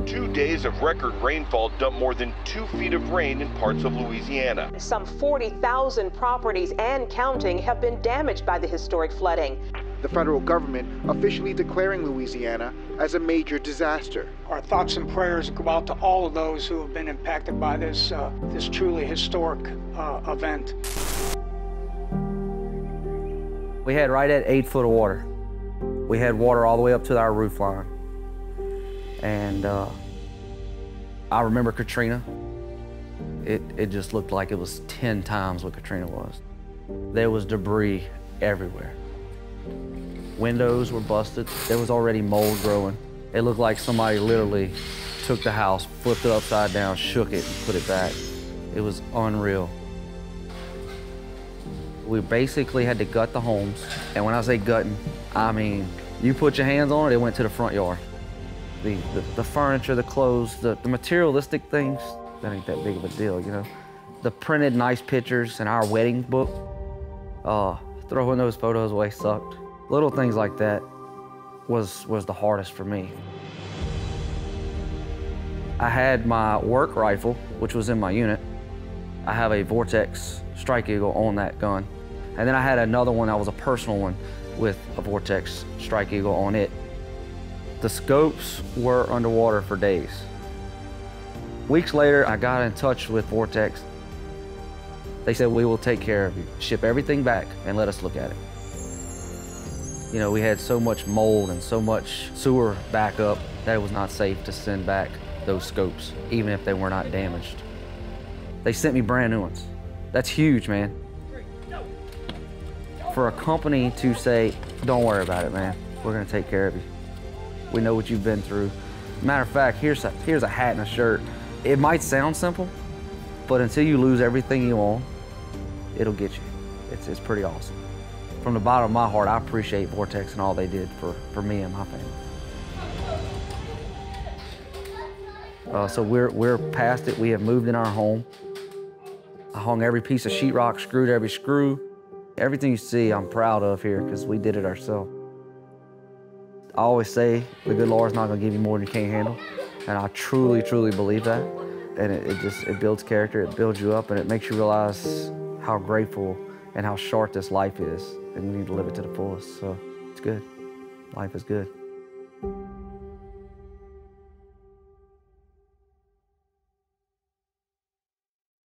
2 days of record rainfall dumped more than 2 feet of rain in parts of Louisiana. Some 40,000 properties and counting have been damaged by the historic flooding. The federal government officially declaring Louisiana as a major disaster. Our thoughts and prayers go out to all of those who have been impacted by this truly historic event. We had right at 8 foot of water. We had water all the way up to our roof line. And I remember Katrina. It just looked like it was 10 times what Katrina was. There was debris everywhere. Windows were busted. There was already mold growing. It looked like somebody literally took the house, flipped it upside down, shook it, and put it back. It was unreal. We basically had to gut the homes. And when I say gutting, I mean, you put your hands on it, it went to the front yard. The furniture, the clothes, the materialistic things, that ain't that big of a deal, you know? The printed nice pictures in our wedding book, throwing those photos away sucked. Little things like that was the hardest for me. I had my work rifle, which was in my unit. I have a Vortex Strike Eagle on that gun. And then I had another one that was a personal one with a Vortex Strike Eagle on it. The scopes were underwater for days. Weeks later, I got in touch with Vortex. They said, we will take care of you. Ship everything back and let us look at it. You know, we had so much mold and so much sewer backup that it was not safe to send back those scopes, even if they were not damaged. They sent me brand new ones. That's huge, man. For a company to say, don't worry about it, man. We're gonna take care of you. We know what you've been through. Matter of fact, here's a hat and a shirt. It might sound simple, but until you lose everything you own, it'll get you. It's pretty awesome. From the bottom of my heart, I appreciate Vortex and all they did for me and my family. So we're past it. We have moved in our home. I hung every piece of sheetrock, screwed every screw. Everything you see, I'm proud of here because we did it ourselves. I always say the good Lord's not gonna give you more than you can't handle. And I truly, truly believe that. And it builds character, it builds you up, and it makes you realize how grateful and how short this life is. And you need to live it to the fullest. So it's good. Life is good.